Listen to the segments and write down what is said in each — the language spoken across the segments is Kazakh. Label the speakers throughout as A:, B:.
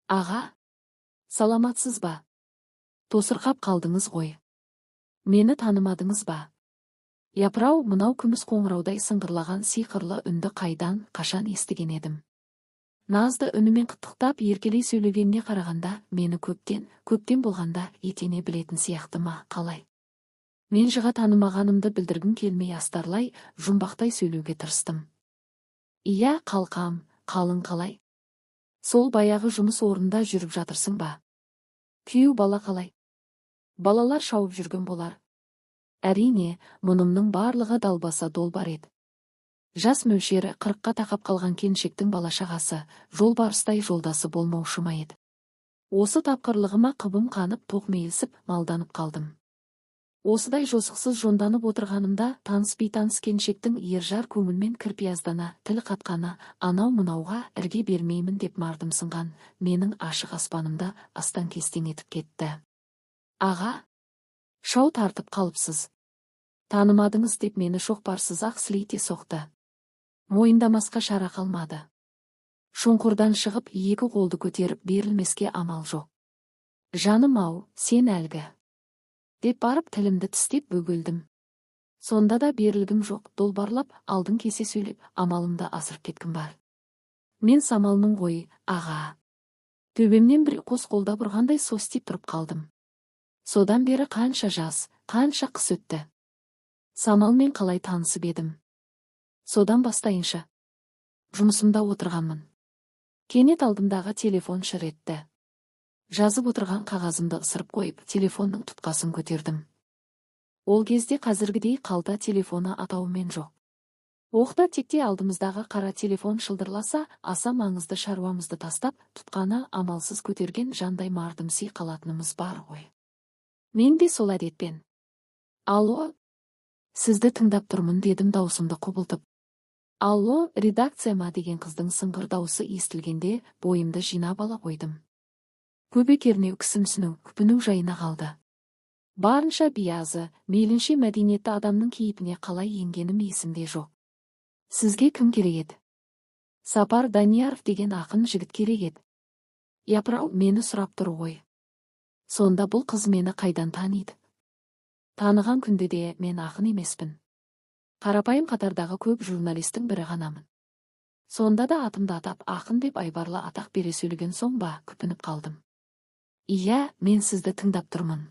A: Аға, саламатсыз ба? Тосырқап қалдыңыз ғой. Мені танымадыңыз ба? Япырау, мынау күміс қоңыраудай сыңғырлаған сиқырлы үнді қайдан, қашан естіген едім. Назды үнімен қыттықтап еркелей сөйлегеніне қарағанда, мені көптен болғанда етене білетін сияқты ма, қалай? Мен жыға танымағанымды білдіргім келмей астарлай, жұмбақтай сөйлеуге тырыстым. Ия, қалқам, қалың қалай? Сол баяғы жұмыс орнында жүріп жатырсың ба? Күйеу бала қалай? Балалар шауып жүрген болар. Әрине, мұнымның барлығы далбаса долбар еді. Жас мөлшері 40-қа тақап қалған келіншектің балашағасы, жолбарыстай жолдасы болмаушы ма еді. Осы тапқырлығыма қыбым қанып, тоқмейілсіп, малданып қалдым. Осыдай жосықсыз жонданып отырғанымда, таныс-бейтаныс келіншектің ержар көңілмен кірпияздана тіл қатқаны, анау-мынауға ірге бермеймін деп мардымсынған, менің ашық аспанымда астан-кестен етіп кетті. Аға, шау тартып қалыпсыз. Танымадыңыз деп мені шоқпарсыз-ақ сілейте соқты. Мойындамасқа шара қалмады. Шұңқырдан шығып, екі қолды көтеріп берілмеске амал жоқ. Жаным-ау, сен әлгі, деп барып тілімді тістеп бөгелдім. Сонда да берілгім жоқ, долбарлап, алдын кесе сөйлеп, амалымды асырып кеткім бар. Мен самалмын ғой, аға. Төбемнен бір қос қолда бұрғандай состип тұрып қалдым. Содан бері қанша жаз, қанша қыс өтті. Самалмен қалай танысып едім. Содан бастайынша. Жұмысымда отырғанмын. Кенет алдымдағы телефон шыр етті. Жазып отырған қағазымды ысырып қойып, телефонның тұтқасын көтердім. Ол кезде қазіргідей қалта телефоны атауымен жоқ. Оқта-текте алдымыздағы қара телефон шылдырласа, аса маңызды шаруамызды тастап, тұтқаны амалсыз көтерген жандай мардымси қалатынымыз бар ғой. Мен де сол әдетпен. Алло, сізді тыңдап тұрмын, дедім даусымды құбылтып. Алло, редакция ма деген қыздың сыңғыр даусы естілгенде, бойымды жинап ала қойдым. Көбе кернеу, кісімсіну, күпіну жайына қалды. Барынша биязы, мейлінше мәдениетті адамның кейпіне қалай енгенім есімде жоқ. Сізге кім керек еді? Сапар Данияров деген ақын жігіт керек еді. Япырау, мені сұрап тұр ғой. Сонда бұл қыз мені қайдан таниды? Таныған күнде де мен ақын емеспін. Қарапайым қатардағы көп журналистің бірі ғанамын. Сонда да атымды атап ақын деп айбарлы атақ бере сөйлеген соң ба, күпініп қалдым. Ия, мен сізді тыңдап тұрмын.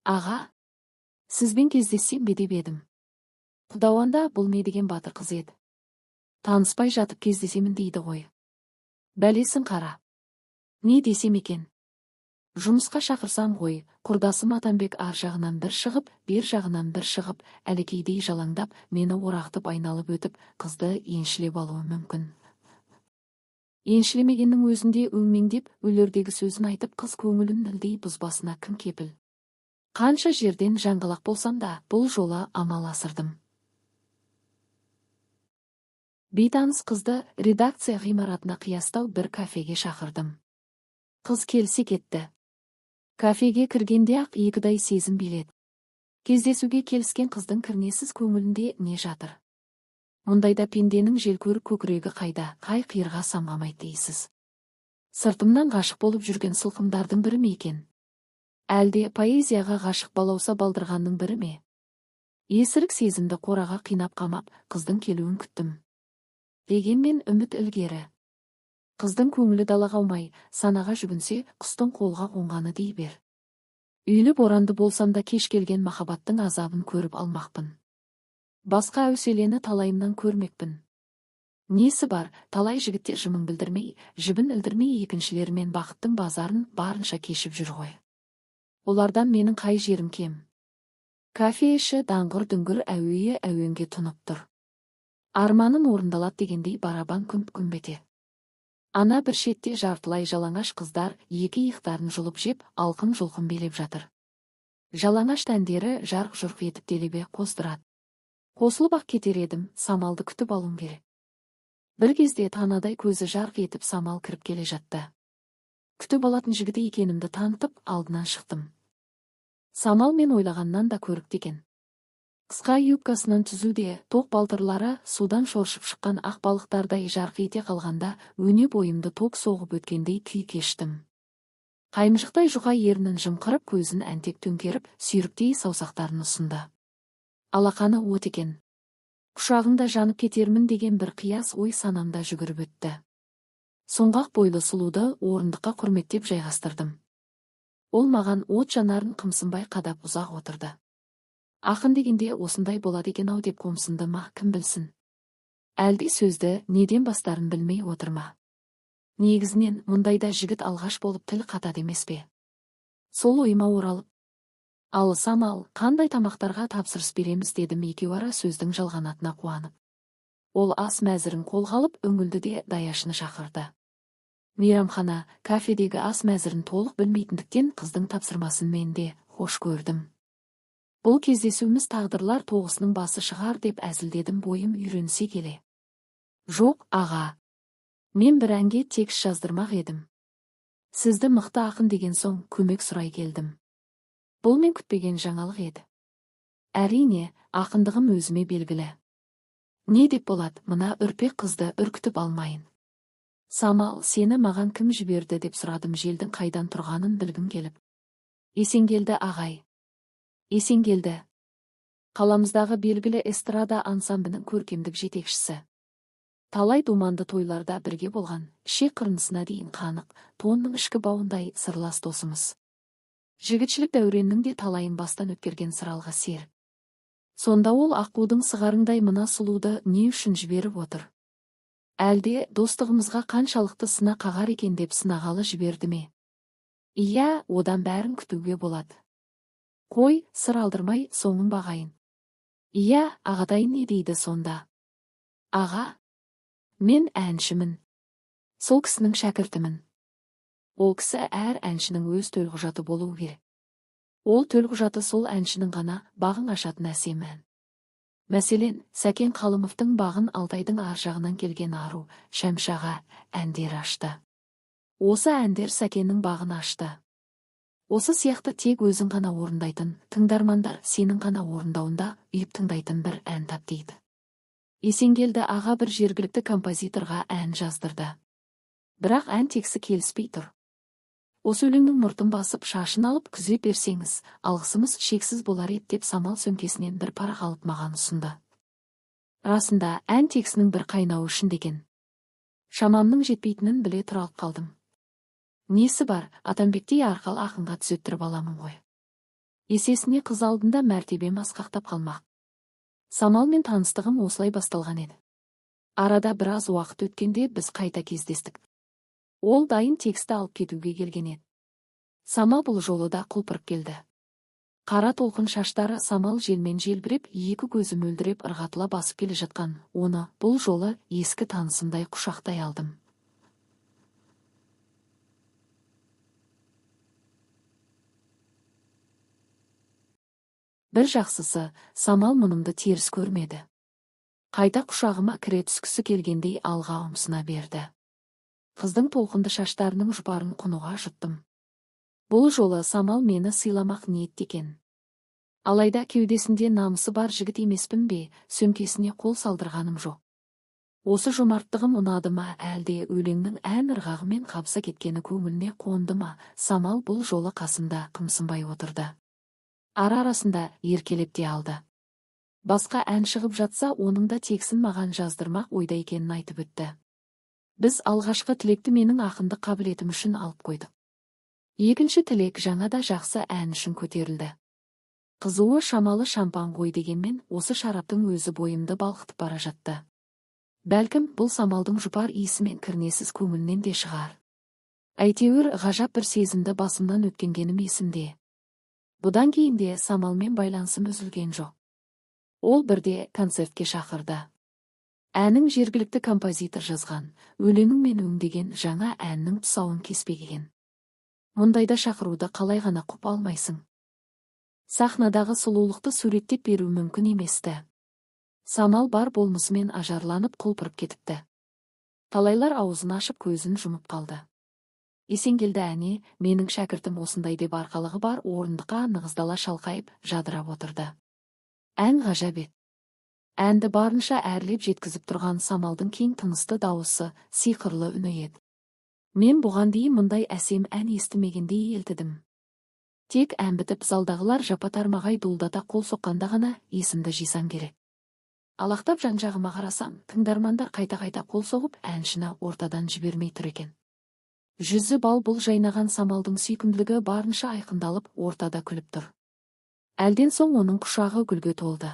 A: Аға, сізбен кездессем бе деп едім. Құдауанда бұл не деген батыр қыз еді. Таныспай жатып кездесемін дейді ғой. Бәлесін қара. Не десем екен? Жұмысқа шақырсам ғой, құрдасым Атамбек ар жағынан бір шығып, бер жағынан бір шығып, әлекейдей жалаңдап, мені орақтып айналып өтіп, қызды еншілеп алуы мүмкін. Еншілемегеннің өзінде өңмеңдеп, өлердегі сөзін айтып, қыз көңілін нілдей бұзбасына кім кепіл? Қанша жерден жаңғылақ болсам да, бұл жолы амал асырдым. Бейтаныс қызды редакция ғимаратына қиястау бір кафеге шақырдым. Қыз келсе кетті. Кафеге кіргенде-ақ екідай сезім биледі. Кездесуге келіскен қыздың кірнесіз көңілінде не жатыр? Мұндайда пенденің желкөр көкірегі қайда, қай қиырға самғамайды дейсіз. Сыртымнан ғашық болып жүрген сылқымдардың бірі ме екен? Әлде поэзияға ғашық балауса балдырғанның бірі ме? Есірік сезімді қораға қинап қамап, қыздың келуін күттім. Дегенмен үміт ілгері. Қыздың көңілі далаға аумай, санаға жүгінсе, құстың қолға қонғаны дей бер. Үйлі боранды болсам да кеш келген махаббаттың азабын көріп алмақпын. Басқа әуселені талайымнан көрмекпін. Несі бар, талай жігіттер жымын білдірмей, жібін ілдірмей екіншілермен бақыттың базарын барынша кешіп жүр ғой. Олардан менің қай жерім кем? Кафе іші даңғыр-дүңгір, әуейі әуенге тұнып тұр. Арманым орындалады дегендей барабан күмп-күмп етеді. Ана бір шетте жартылай жалаңаш қыздар екі иықтарын жұлып жеп, алқын-жұлқын билеп жатыр. Жалаңаш тәндері жарқ-жұрқ етіп делебе қоздырады. Қосылып-ақ кетер едім, самалды күтіп алуым керек. Бір кезде танадай көзі жарқ етіп самал кіріп келе жатты. Күтіп алатын жігіті екенімді танытып, алдынан шықтым. Самал мен ойлағаннан да көрікті екен. Қысқа юбкасынан түзуде тоқ балтырлары судан шоршып шыққан ақ балықтардай жарқ ете қалғанда өне бойымды ток соғып өткендей күй кештім. Қаймыжықтай жұқа ернін жымқырып көзін әнтек төңкеріп сүйріктей саусақтарын ұсынды. Алақаны от екен. Құшағында жанып кетермін деген бір қияс ой санамда жүгіріп өтті. Соңғақ бойлы сұлуды орындыққа құрметтеп жайғастырдым. Ол маған от жанарын қымсынбай қадап ұзақ отырды. Ақын дегенде осындай болады екен-ау деп қомсынды ма, кім білсін. Әлде сөзді неден бастарын білмей отырма. Негізінен мұндайда жігіт алғаш болып тіл қатады емес пе? Сол ойыма оралып, ал Самал, қандай тамақтарға тапсырыс береміз дедім екеуара сөздің жалғанатына қуанып. Ол ас мәзірін қолға алып үңілді де даяшыны шақырды. Мейрамхана, кафедегі ас мәзірін толық білмейтіндіктен қыздың тапсырмасын мен де хош көрдім. Бұл кездесуіміз тағдырлар тоғысының басы шығар деп әзілдедім бойым үйренісе келе. Жоқ, аға. Мен бір әнге текст жаздырмақ едім. Сізді мықты ақын деген соң көмек сұрай келдім. Бұл мен күтпеген жаңалық еді. Әрине, ақындығым өзіме белгілі. Не деп болады, мына үрпек қызды үркітіп алмайын. Самал, сені маған кім жіберді деп сұрадым желдің қайдан тұрғанын білгім келіп. Есенгелді ағай. Есенгелді. Қаламыздағы белгілі эстрада ансамблінің көркемдік жетекшісі. Талай думанды тойларда бірге болған, ішек қырындысына дейін қанық, тонның ішкі бауындай сырлас досымыз. Жігітшілік дәуреннің де талайын бастан өткерген сыралғы сер. Сонда ол аққудың сығарыңдай мына сұлуды не үшін жіберіп отыр? Әлде достығымызға қаншалықты сына қағар екен деп сынағалы жіберді ме? Иә, одан бәрін күтуге болады. Қой, сыр алдырмай соңын бағайын. Иә, ағатай не дейді сонда? Аға, мен әншімін. Сол кісінің шәкіртімін. Ол кісі әр әншінің өз төлқұжаты болуы керек. Ол төлқұжаты сол әншінің ғана бағын ашатын әсем ән. Мәселен, Сәкен Қалымовтың бағын Алтайдың ар жағынан келген ару, Шәмшаға әндер ашты. Осы әндер Сәкеннің бағын ашты. Осы сияқты тек өзің ғана орындайтын, тыңдармандар сенің ғана орындауында үйіп тыңдайтын бір ән тап дейді. Есенгелді аға бір жергілікті композиторға ән жаздырды. Бірақ ән тексі келіспей тұр. Осы өлеңнің мұртын басып шашын алып күзеп берсеңіз, алғысымыз шексіз болар еді деп Самал сөмкесінен бір парақ алып маған ұсынды. Расында ән тексінің бір қайнауы үшін деген. Шамамның жетпейтінін біле тұралып қалдым. Несі бар, Атамбектей арқал ақынға түзеттіріп аламын ғой. Есесіне қыз алдында мәртебем асқақтап қалмақ. Самалмен таныстығым осылай басталған еді. Арада біраз уақыт өткенде біз қайта кездестік. Ол дайын тексті алып кетуге келген еді. Самал бұл жолы да құлпырып келді. Қара толқын шаштары самал желмен желбіреп, екі көзі мөлдіреп ырғатыла басып келе жатқан, оны бұл жолы ескі танысымдай құшақтай алдым. Бір жақсысы, Самал мұнымды теріс көрмеді. Қайта құшағыма кіре түскісі келгендей алға ұмсына берді. Қыздың толқынды шаштарының жұпарын құнуға жұттым. Бұл жолы Самал мені сыйламақ ниетте екен. Алайда кеудесінде намысы бар жігіт емеспін бе, сөмкесіне қол салдырғаным жоқ. Осы жомарттығым ұнады ма, әлде өлеңнің ән ырғағымен қабыса кеткені көңіліне қонды ма, Самал бұл жолы қасымда қымсынбай отырды. Ара-арасында еркелеп те алды. Басқа ән шығып жатса, оның да тексін маған жаздырмақ ойда екенін айтып өтті. Біз алғашқы тілекті менің ақындық қабілетім үшін алып қойдық. Екінші тілек жаңа да жақсы ән үшін көтерілді. Қызуы шамалы шампан ғой дегенмен, осы шараптың өзі бойымды балқытып бара жатты. Бәлкім, бұл Самалдың жұпар иісімен кірнесіз көңілінен де шығар. Әйтеуір ғажап бір сезімді басымнан өткенгенім есімде. Бұдан кейін де Самалмен байланысым үзілген жоқ. Ол бірде концертке шақырды. Әнің жергілікті композитор жазған, өлеңің мен өңдеген жаңа әннің тұсауын кеспеген. Мұндайда шақыруды қалай ғана құп алмайсың. Сахнадағы сұлулықты суреттеп беру мүмкін еместі. Самал бар болмысымен ажарланып құлпырып кетіпті. Талайлар аузын ашып көзін жұмып қалды. Есенгелді әне, менің шәкіртім осындай деп арқалығы бар орындыққа нығыздала шалқайып, жадырап отырды. Ән ғажап еді. Әнді барынша әрлеп жеткізіп тұрған Самалдың кең тынысты дауысы, сиқырлы үні еді. Мен бұған дейін мұндай әсем ән естімегендей елтідім. Тек ән бітіп залдағылар жапа-тармағай дуылдата қол соққанда ғана есімді жисам керек. Алақтап жан-жағыма қарасам, тыңдармандар қайта-қайта қол соғып, әншіні ортадан жібермей тұр екен. Жүзі бал бұл жайнаған Самалдың сүйкімділігі барынша айқындалып, ортада күліп тұр. Әлден соң оның құшағы гүлге толды.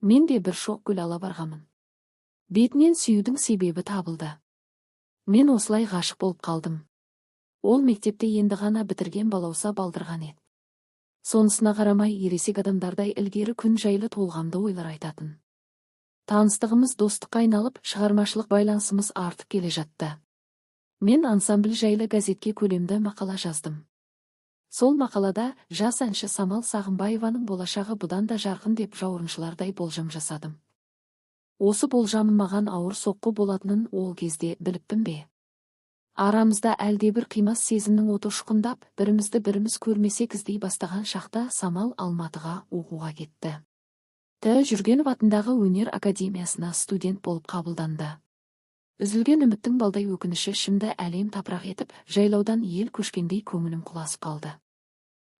A: Мен де бір шоқ гүл ала барғамын. Бетінен сүюдің себебі табылды. Мен осылай ғашық болып қалдым. Ол мектепте енді ғана бітірген балауса балдырған еді. Сонысына қарамай ересек адамдардай ілгері күн жайлы толғамды ойлар айтатын. Таныстығымыз достыққа айналып, шығармашылық байланысымыз артып келе жатты. Мен ансамбль жайлы газетке көлемді мақала жаздым. Сол мақалада жас әнші Самал Сағымбаеваның болашағы бұдан да жарқын деп жауырыншылардай болжам жасадым. Осы болжамын маған ауыр соққы болатынын ол кезде біліппін бе? Арамызда әлдебір қимас сезімнің оты ұшқындап, бірімізді біріміз көрмесек іздей бастаған шақта Самал Алматыға оқуға кетті. Жүргенов атындағы өнер академиясына студент болып қабылданды. Үзілген үміттің балдай өкініші ішімді әлем тапырақ етіп, жайлаудан ел көшкендей көңілім құласып қалды.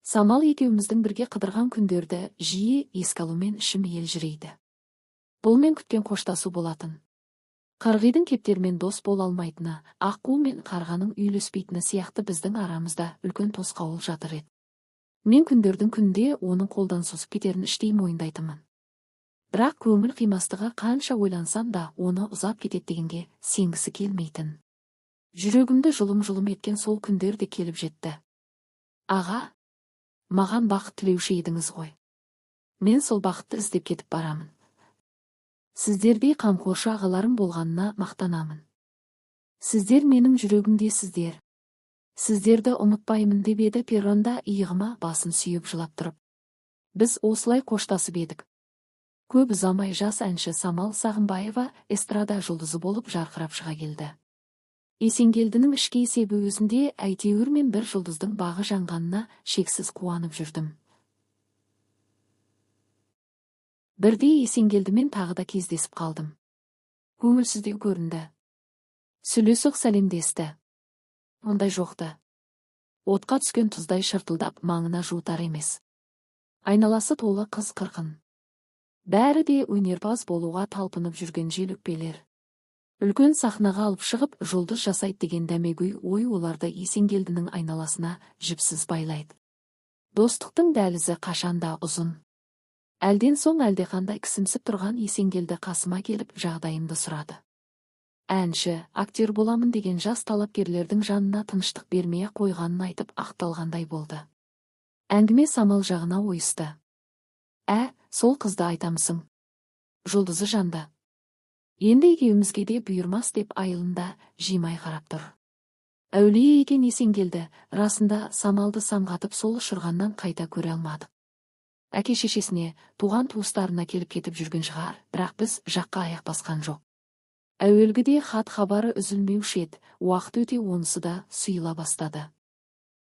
A: Самал екеуміздің бірге қыдырған күндерді жиі еске алумен ішім елжірейді. Бұл мен күткен қоштасу болатын. Қырғидың кептермен дос бола алмайтыны, аққу мен қарғаның үйлеспейтіні сияқты біздің арамызда үлкен тосқауыл жатыр еді. Мен күндердің күнде оның қолдан созып кетерін іштей мойындайтынмын. Бірақ көңіл қимастығы қанша ойлансам да оны ұзап кетеді дегенге сенгісі келмейтін. Жүрегімді жұлым-жұлым еткен сол күндер де келіп жетті. Аға, маған бақыт тілеуші едіңіз ғой. Мен сол бақытты іздеп кетіп барамын. Сіздердей қамқоршы ағаларым болғанына мақтанамын. Сіздер менің жүрегімдесіздер. Сіздерді ұмытпаймын деп еді перронда иығыма басын сүйіп жылап тұрып. Біз осылай қоштасып едік. Көп ұзамай жас әнші Самал Сағымбаева эстрада жұлдызы болып жарқырап шыға келді. Есенгелдінің ішкі есебі өзінде әйтеуір мен бір жұлдыздың бағы жанғанына шексіз қуанып жүрдім. Бірде Есенгелдімен тағы да кездесіп қалдым. Көңілсіздеу көрінді. Сүлесоқ сәлемдесті. Ондай жоқты. Отқа түскен тұздай шыртылдап маңына жуытар емес. Айналасы толы қыз қырқын. Бәрі де өнерпаз болуға талпынып жүрген желөкпелер. Үлкен сахнаға алып шығып, жұлдыз жасайды деген дәмегөй ой оларды Есенгелдінің айналасына жіпсіз байлайды. Достықтың дәлізі қашанда ұзын. Әлден соң әлдеқандай кісімсіп тұрған Есенгелді қасыма келіп жағдайымды сұрады. Әнші, актер боламын деген жас талапкерлердің жанына тыныштық бермей қойғанын айтып ақталғандай болды. Әңгіме Самал жағына ойысты. Сол қызды айтамысың? Жұлдызы жанды. Енді екеумізге де бұйырмас деп айылында жимай қарап тұр. Әулие екен Есенгелді, расында Самалды самғатып сол ұшырғаннан қайта көре алмадық. Әке-шешесіне, туған туыстарына келіп кетіп жүрген шығар, бірақ біз жаққа аяқ басқан жоқ. Әуелгіде хат хабары үзілмеуші еді, уақыт өте онысы да сұйыла бастады.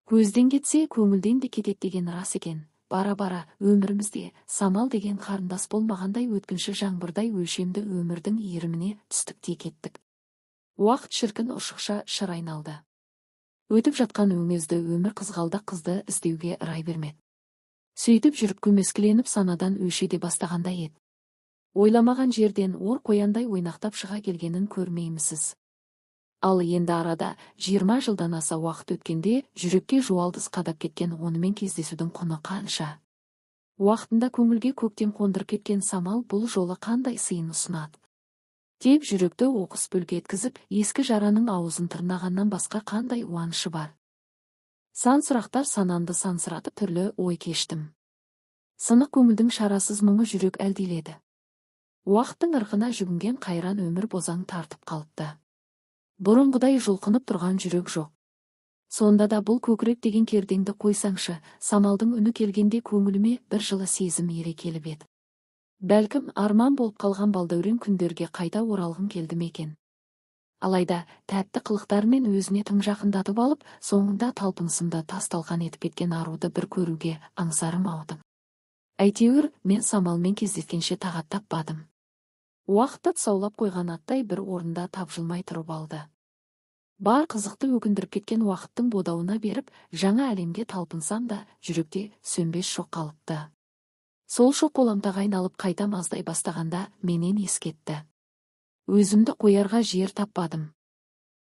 A: Көзден кетсе, көңілден де кетеді деген рас екен. Бара-бара өмірімізде Самал деген қарындас болмағандай өткінші жаңбырдай өлшемді өмірдің иіріміне түстік те кеттік. Уақыт шіркін ұршықша шыр айналды. Өтіп жатқан өңезді өмір қызғалдақ қызды іздеуге рай бермеді. Сөйтіп жүріп көмескіленіп санадан өшеде бастағандай еді. Ойламаған жерден ор қояндай ойнақтап шыға келгенін көрмеймісіз. Ал енді арада 20 жылдан аса уақыт өткенде жүрекке жуалдыз қадап кеткен онымен кездесудің құны қанша. Уақытында көңілге көктем қондырып кеткен Самал бұл жолы қандай сыйын ұсынады. Тек жүректі оқыс бөлге еткізіп, ескі жараның аузын тырнағаннан басқа қандай уанышы бар. Сан сұрақтар санамды сансыратып түрлі ой кештім. Сынық көңілдің шарасыз мұңы жүрек әлдиледі. Уақыттың ырқына жүгінген қайран өмір бозаң тартып қалыпты. Бұрынғыдай жұлқынып тұрған жүрек жоқ. Сонда да бұл көкірек деген кердеңді қойсаңшы, Самалдың үні келгенде көңіліме бір жылы сезім ере келіп еді. Бәлкім арман болып қалған балдәурен күндерге қайта оралғым келді ме екен. Алайда, тәтті қылықтарымен өзіне тым жақындатып алып, соңында талпынысымды тас-талқан етіп кеткен аруды бір көруге аңсарым аудым. Әйтеуір, мен Самалмен кездескенше тағат таппадым. Уақытты тұсаулап қойған аттай бір орында тапжылмай тұрып алды. Бар қызықты өкіндіріп кеткен уақыттың бодауына беріп, жаңа әлемге талпынсам да, жүректе сөнбес шоқ қалыпты. Сол шоқ қоламтаға айналып қайта маздай бастағанда менен ескетті. Өзімді қоярға жер таппадым.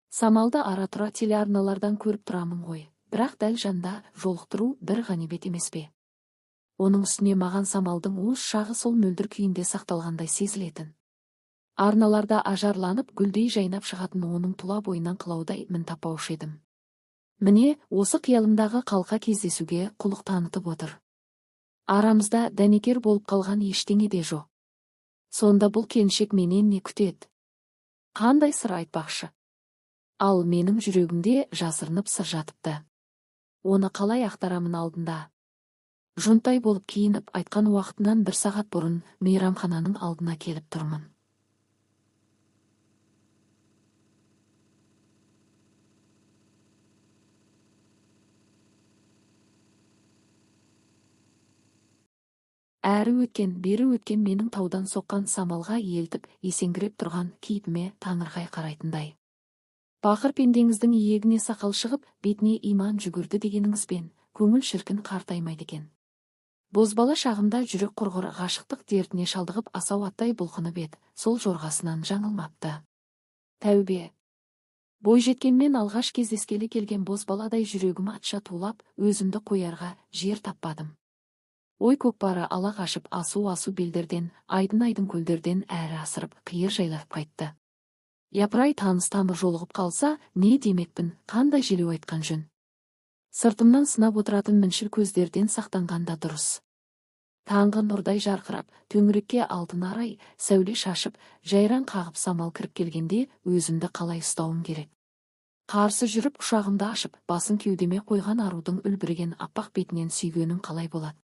A: Самалды ара-тұра телеарналардан көріп тұрамын ғой, бірақ дәл жанда жолықтыру бір ғанибет емес пе? Оның үстіне маған Самалдың уыз шағы сол мөлдір күйінде сақталғандай сезілетін. Арналарда ажарланып гүлдей жайнап шығатын оның тұла бойынан қылаудай мін таппаушы едім. Міне, осы қиялымдағы қалқа кездесуге құлық танытып отыр. Арамызда дәнекер болып қалған ештеңе де жоқ. Сонда бұл келіншек менен не күтеді? Қандай сыр айтпақшы? Ал менің жүрегімде жасырынып сыр жатыпты. Оны қалай ақтарамын алдында? Жұнтай болып киініп айтқан уақытынан бір сағат бұрын мейрамхананың алдына келіп тұрмын. Әрі өткен, бері өткен менің таудан соққан самалға елтіп, есеңгіреп тұрған кейпіме таңырқай қарайтындай. Пақыр пендеңіздің иегіне сақал шығып, бетіне иман жүгірді дегеніңізбен, көңіл шіркін қартаймайды екен. Бозбала шағымда жүрек құрғыр ғашықтық дертіне шалдығып асау аттай бұлқынып еді, сол жорғасынан жаңылмапты. Тәубе! Бой жеткенмен алғаш кездескелі келген бозбаладай жүрегім атша тулап, өзімді қоярға жер таппадым. Ой көкпары ала қашып асу-асу белдерден, айдын-айдын көлдерден әрі асырып, қиыр жайлап қайтты. Япырай таныс тамыр жолығып қалса, не демекпін, қандай желеу айтқан жөн. Сыртымнан сынап отыратын міншіл көздерден сақтанғанда дұрыс. Таңғы нұрдай жарқырап, төңірекке алтын арай, сәуле шашып, жайран қағып самал кіріп келгенде өзімді қалай ұстауым керек. Қарсы жүріп құшағымды ашып, басын кеудеме қойған арудың үлбіреген аппақ бетінен сүйгенім қалай болады.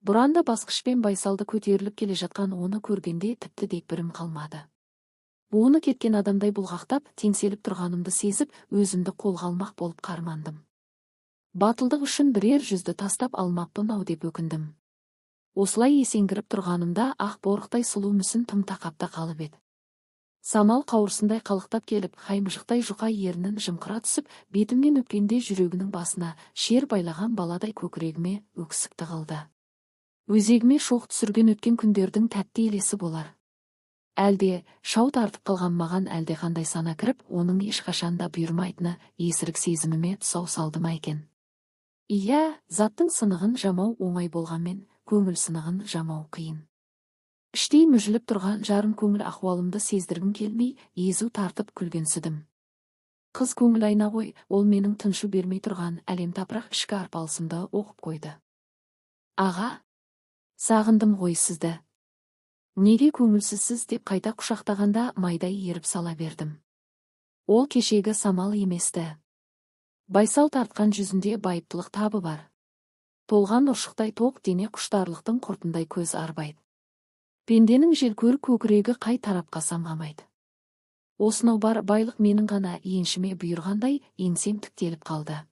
A: Бұранда басқышпен байсалды көтеріліп келе жатқан оны көргенде тіпті дегбірім қалмады. Буыны кеткен адамдай бұлғақтап, теңселіп тұрғанымды сезіп, өзімді қолға алмақ болып қармандым. Батылдық үшін бірер жүзді тастап алмаппын ау деп өкіндім. Осылай есеңгіріп тұрғанымда ақ борықтай сұлу мүсін тым тақапта қалып еді. Самал қауырсындай қалықтап келіп, қаймыжықтай жұқа ерінін жымқыра түсіп, бетімнен өпкенде жүрегінің басына шер байлаған баладай көкірегіме өксік тығылды. Өзегіме шоқ түсірген өткен күндердің тәтті елесі болар. Әлде, шау тартып қалған маған әлде қандай сана кіріп, оның ешқашанда бұйырмайтыны есірік сезіміме тұсау салды ма екен. Иә, заттың сынығын жамау оңай болғанмен, көңіл сынығын жамау қиын. Іштей мүжіліп тұрған жарым көңіл ахуалымды сездіргім келмей, езу тартып күлгенсідім. Қыз көңіл айна ғой, ол менің тыншу бермей тұрған әлем тапырақ ішкі арпалысымды оқып қойды. Аға, сағындым ғой сізді. Неге көңілсізсіз деп қайта құшақтағанда майдай еріп сала бердім. Ол кешегі Самал еместі. Байсал тартқан жүзінде байыптылық табы бар. Толған ұршықтай тоқ дене құштарлықтың құртындай көз арбайды. Пенденің желкөр көкірегі қай тарапқа самғамайды. Осынау бар байлық менің ғана еншіме бұйырғандай еңсем тіктеліп қалды.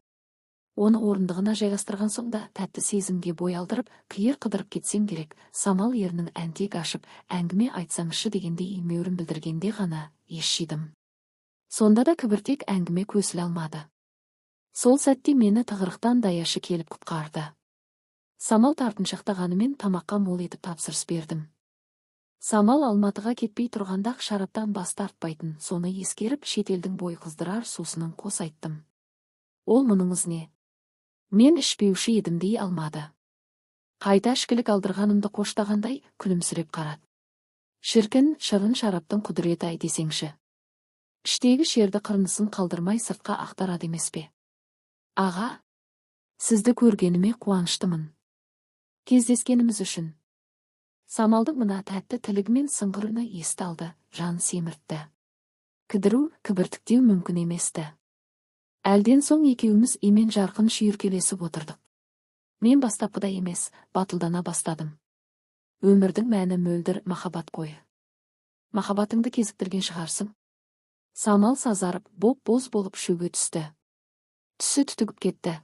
A: Оны орындығына жайғастырған соңда тәтті сезімге бой алдырып, қиыр қыдырып кетсем керек, Самал ерінің әнтек ашып, әңгіме айтсаңшы дегенде емеурін білдіргенде ғана ес жидым. Сонда да кібіртек әңгіме көсіле алмады. Сол сәтте мені тығырықтан даяшы келіп құтқарды. Самал тартыншақтағанымен тамаққа мол етіп тапсырыс бердім. Самал Алматыға кетпей тұрғанда шараптан бас тартпайтын, соны ескеріп шетелдің бой қыздырар сусынын қос айттым. Ол мұныңыз не? Мен ішпеуші едім дей алмады. Қайта ішкілік алдырғанымды қоштағандай күлімсіреп қарады. Шіркін, шырын шараптың құдіреті ай десеңші. Іштегі шерді қырынысын қалдырмай сыртқа ақтарады емес пе? Аға, сізді көргеніме қуаныштымын. Кездескеніміз үшін. Самалдың мына тәтті тілігімен сыңғыр үні есті алды, жан семіртті. Кідіру, кібіртіктеу мүмкін еместі. Әлден соң екеуміз имен жарқын шүйіркелесіп отырдық. Мен бастапқыда емес, батылдана бастадым. Өмірдің мәні мөлдір махаббат қой. Махаббатыңды кезіктірген шығарсың. Самал сазарып, боп-боз болып шөге түсті. Түсі түтігіп кетті.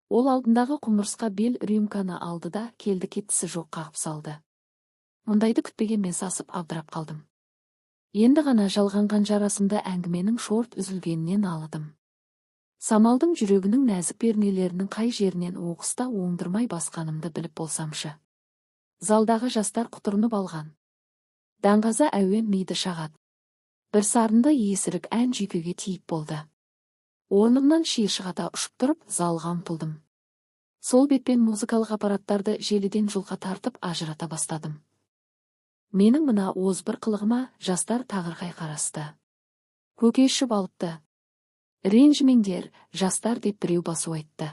A: Ол алдындағы құмырсқа бел рюмканы алды да келді-кеттісі жоқ қағып салды. Мұндайды күтпеген мен сасып абдырап қалдым. Енді ғана жалғанған жарасымды әңгіменің шорт үзілгенінен алыдым. Самалдың жүрегінің нәзік пернелерінің қай жерінен оқыста оңдырмай басқанымды біліп болсамшы. Залдағы жастар құтырынып алған. Даңғаза әуен миды шағат. Бір сарынды есірік ән жүйкеге тиіп болды. Орнымнан шиыршығата ұшып тұрып, залға ұмтылдым. Сол бетпен музыкалық аппараттарды желіден жұлқа тартып ажырата бастадым. Менің мына озбыр қылығыма жастар тағырқай қарасты. Көкешіп алыпты. Ренжімеңдер, жастар деп біреу басу айтты.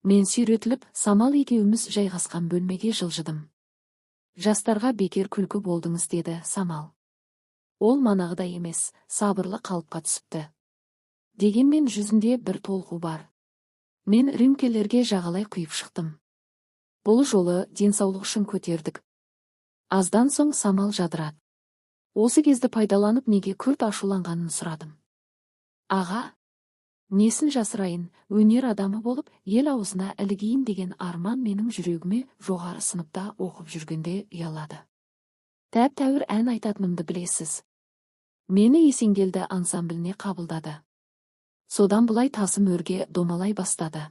A: Мен сүйретіліп, Самал екеуміз жайғасқан бөлмеге жылжыдым. Жастарға бекер күлкі болдыңыз, деді Самал. Ол манағыдай емес, сабырлы қалыпқа түсіпті. Дегенмен жүзінде бір толқу бар. Мен рюмкелерге жағалай құйып шықтым. Бұл жолы денсаулық үшін көтердік. Аздан соң Самал жадырады. Осы кезді пайдаланып неге күрт ашуланғанын сұрадым. Аға, несін жасырайын, өнер адамы болып, ел аузына ілігейін деген арман менің жүрегіме жоғары сыныпта оқып жүргенде ұялады. Тәп-тәуір ән айтатынымды білесіз. Мені Есенгелді ансамбліне қабылдады. Содан бұлай тасым өрге домалай бастады.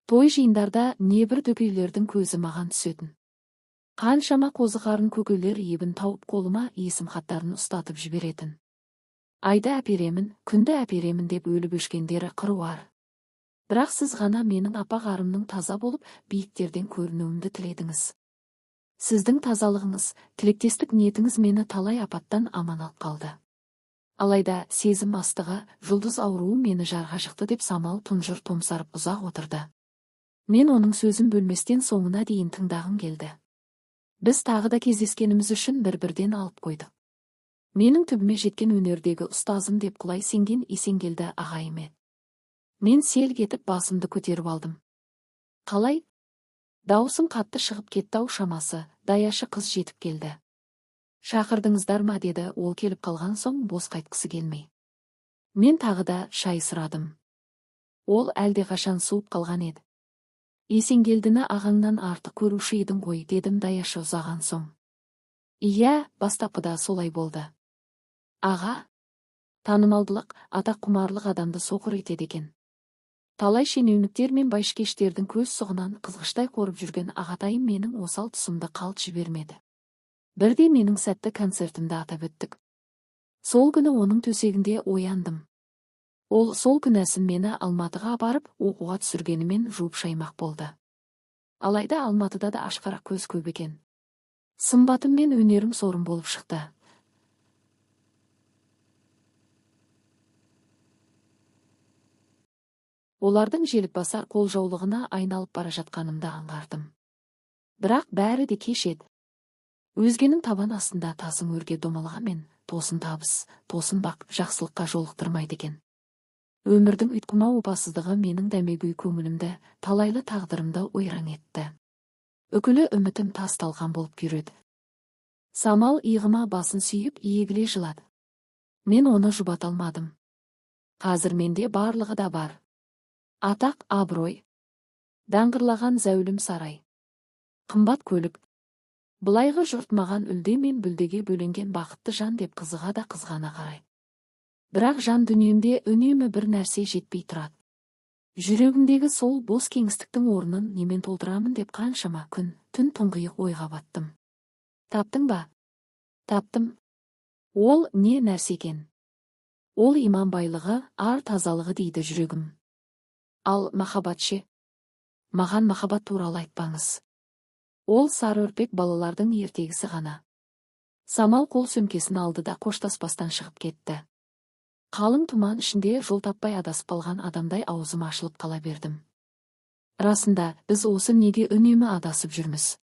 A: Той жиындарда небір дөкейлердің көзі маған түсетін. Қаншама қозықарын көкелер ебін тауып қолыма есім хаттарын ұстатып жіберетін. Айды әперемін, күнді әперемін деп өліп өшкендері қыруар. Бірақ сіз ғана менің апа-ғарымның таза болып, биіктерден көрінуімді тіледіңіз. Сіздің тазалығыңыз, тілектестік ниетіңіз мені талай апаттан аман алып қалды. Алайда сезім астығы, жұлдыз ауруы мені жарға жықты деп Самал тұнжыр томсарып ұзақ отырды. Мен оның сөзін бөлместен соңына дейін тыңдағым келді. Біз тағы да кездескеніміз үшін бір-бірден алып қойдық. Менің түбіме жеткен өнердегі ұстазым деп құлай сенген Есенгелді ағайым еді. Мен селк етіп басымды көтеріп алдым. Қалай? Даусым қатты шығып кетті-ау шамасы, даяшы қыз жетіп келді. Шақырдыңыздар ма, деді ол келіп қалған соң бос қайтқысы келмей. Мен тағы да шай сұрадым. Ол әлдеқашан суып қалған еді. Есенгелдіні ағаңнан артық көруші едің ғой, дедім даяшы ұзаған соң. Иә, бастапқыда солай болды. Аға, танымалдылық, атақ құмарлық адамды соқыр етеді екен. Талай шенеуніктер мен байшкештердің көз сұғынан қызғыштай қорып жүрген ағатайым менің осал тұсымды қалт жібермеді. Бірде менің сәтті концертімді атап өттік. Сол күні оның төсегінде ояндым. Ол сол күнәсін мені Алматыға барып оқуға түсіргенімен жуып шаймақ болды. Алайда Алматыда да ашқарақ көз көп екен. Сымбатым мен өнерім сорым болып шықты. Олардың желіп басар қолжаулығына айналып бара жатқанымды аңғардым. Бірақ бәрі де кеш еді. Өзгенің табан астында тасың өрге домалғанмен, тосын табыс, тосын бақ жақсылыққа жолықтырмайды екен. Өмірдің ұйтқыма опасыздығы менің дәмегөй көңілімді, талайлы тағдырымды ойраң етті. Үкілі үмітім тас-талқан болып күйреді. Самал иығыма басын сүйіп иегіле жылады. Мен оны жұбата алмадым. Қазір менде барлығы да бар. Атақ, абырой, даңғырлаған зәулім сарай, қымбат көлік. Бұлайғы жұрт маған үлде мен бүлдеге бөленген бақытты жан деп қызыға да қызғана қарай. Бірақ жан дүниемде үнемі бір нәрсе жетпей тұрады. Жүрегімдегі сол бос кеңістіктің орнын немен толтырамын деп қаншама күн, түн тұңғиық ойға баттым. Таптың ба? Таптым. Ол не нәрсе екен? Ол иман байлығы, ар тазалығы дейді жүрегім. Ал махаббат ше? Маған махаббат туралы айтпаңыз. Ол сары үрпек балалардың ертегісі ғана. Самал қол сөмкесін алды да қоштаспастан шығып кетті. Қалың тұман ішінде жол таппай адасып қалған адамдай аузым ашылып қала бердім. Расында, біз осы неге үнемі адасып жүрміз?